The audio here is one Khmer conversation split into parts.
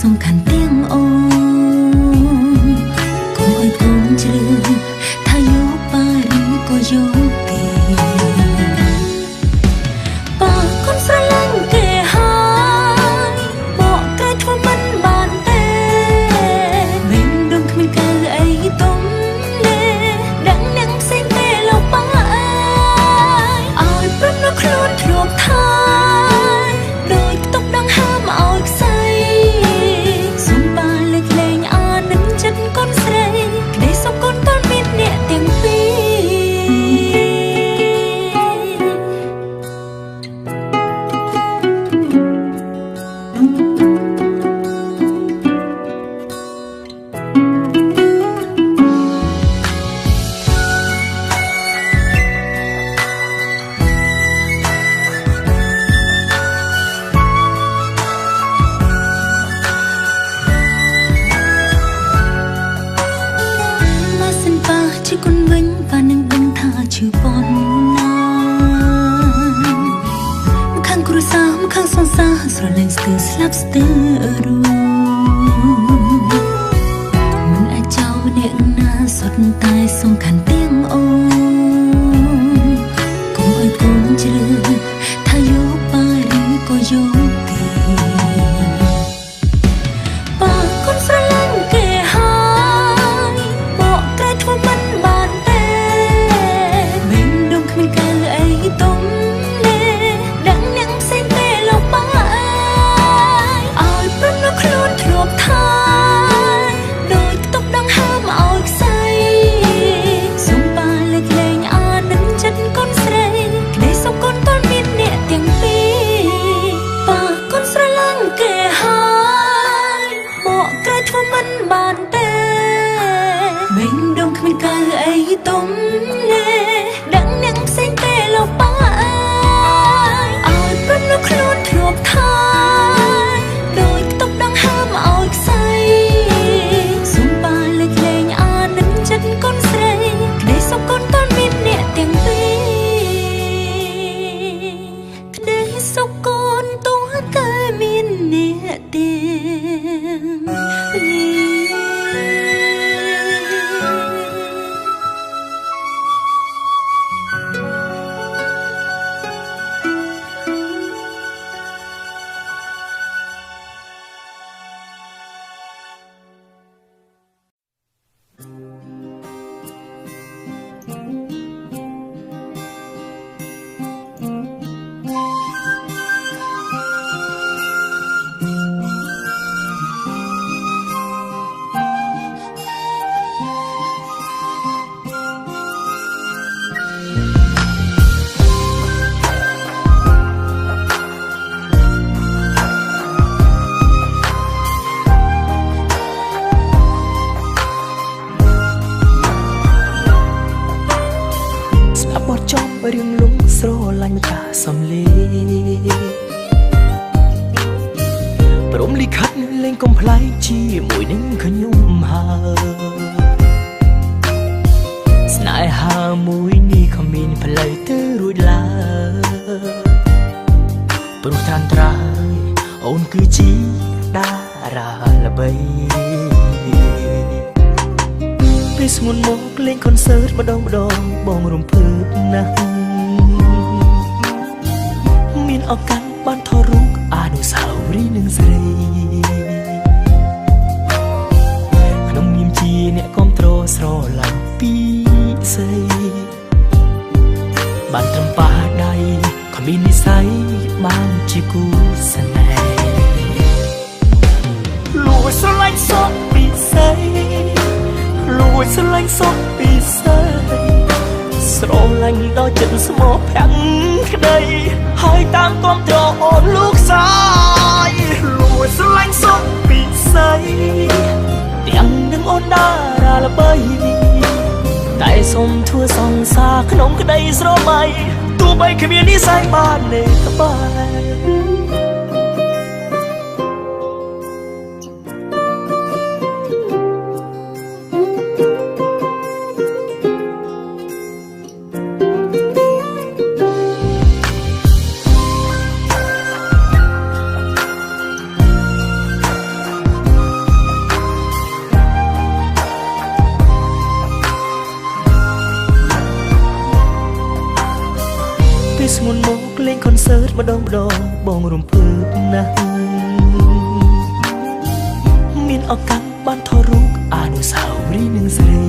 សំខាន់ទាំងអូនកុំឲ្យកូនជ្រើថាយកបាយឬក៏យកគេបើកូនស្រឡាញ់គេហើយបកក្រែងធ្វើមិនបានទេវិញដងគ្មានកើអីទុំដឹងនឹងផ្សេងទេលោកប៉ាអើយឲ្យព្រមនៅខ្លួនធ្លាប់ថាដោយទុកដងហើមឲ្យខ្សែសុំបានលើកលែងអានឹងចិត្តកូនស្រីក្ដីសុំកូនតើមានអ្នកទាំងពីរជាគុណវិញប៉ានឹងដឹងថាឈឺប៉ុណ្ណាម្ខាងគ្រួសារម្ខាងសង្សារស្រលាញ់ស្ទើរស្លាប់ស្ទើររួមមិនអាចចោលអ្នកណាសុទ្ធតែសំខាន់ទាំងអូនកុំឲ្យកូនជ្រើថាយកបាយឬក៏យកគេបើកូនស្រឡាញ់គេហើយបកក្រែងធ្វើមិនបានទេវិញដងគ្មានកើអីទុំដឹងនឹងផ្សេងទេលោកប៉ាអើយឲ្យព្រមនៅខ្លួនធ្លាប់ថាដោយទុកដងហើមឲ្យខ្សែសុំបានលើកលែងអានឹងចិត្តកូនស្រីក្ដីសុំកូនតើមានអ្នកទាំងពីរបើកូនស្រឡាញ់គេហើយបកក្រែងធ្វើមិនបានទេវិញដងគ្មានកើអីទុំដឹងនឹងផ្សេងទេលោកប៉ាឲ្យព្រមនៅខ្លួនធ្លាប់ថាដោយទុកដងហើមឲ្យខ្សែសុំបានលើកលែងអានឹងចិត្តកូនស្រីក្ដីសុំកូនតើមានអ្នកទាំងពីរក្ដីសុំកូនតើតែមានអ្នកទាំងពីររឿងលំស្រឡាញ់ម្ចាស់សំលេព្រមលិខិតលេងកំប្លែងជាមួយនឹងខ្ញុំហើយស្នេហាមួយនេះគ្មានផ្លូវទៅរួចឡើយព្រោះត្រាំត្រាយអូនគឺជាតារាល្បីពេលស្ងួនមកលេងកុនសឺតម្ដងបងរំភើបណាស់មានឱកាសបានថតរូបអនុស្សាវរីយ៍នឹងស្រីក្នុងនាមជាអ្នកគាំទ្រស្រឡាញ់ពីស្រីបានត្រឹមប៉ាដៃគ្មាននិស្ស័យបានជាគូស្នេហ៍លួចស្រឡាញ់សុខពីស្រីលួចស្រឡាញ់សុខពីស្រីស្រឡាញ់ដល់ចិត្តស្មោះភាំងក្ដីហើយតាមគាំទ្រអូនលោកសាយលួចស្រឡាញ់សុខពីស្រីទាំងនឹងអូនតារាល្បីតែសុំធ្វើសង្សារក្នុងក្ដីស្រមៃទោះបីគ្មាននិស្ស័យបានទេក្បែរ ម្ដងបងរំភើបណាស់មានឱកាសបានថតរូបអនុស្សាវរីយ៍នឹងស្រី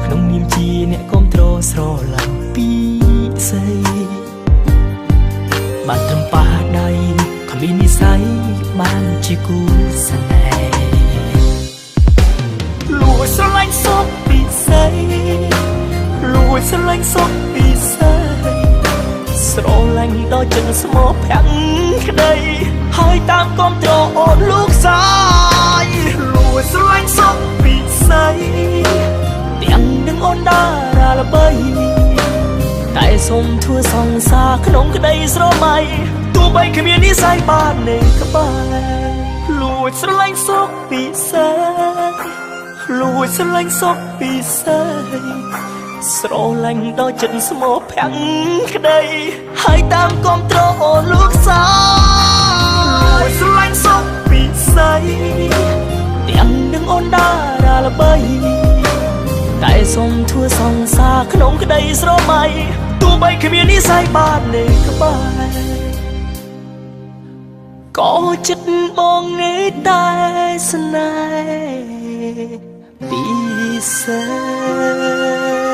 ក្នុងនាមជាអ្នកគាំទ្រស្រឡាញ់ពីស្រីបានត្រឹមប៉ះដៃគ្មាននិស័យបានជាគូស្នេហ៍លួចស្រឡាញ់សុខពីស្រីលួចស្រឡាញ់សុខពីស្រីស្រឡាញ់ដល់ចិត្តស្មោះប្រាំងក្តីហើយតាមគាំទ្រអូនលោកសាយលួចស្រឡាញ់សុខពីស្រីទាំងនឹងអូនតារាល្បីតែសូមធ្វើសង្សារក្នុងក្តីស្រមៃទោះបីគ្មាននិស័យបាននៅក្បែរលួចស្រឡាញ់សុខពីស្រីលួចស្រឡាញ់សុខពីស្រីស្រឡាញ់ដល់ចិត្តស្មោះប្រាំងក្តីហើយតាមគាំទ្រអូនលោកសាយលួចស្រឡាញ់សុខពីស្រីទាំងនឹងអូនតារាល្បីតែសូមធ្វើសង្សារក្នុងក្តីស្រមៃទោះបីគ្មាននិស័យបាននៅក្បែរក៏ចិត្តបងនេះតែស្នេហ៍ពីស្រី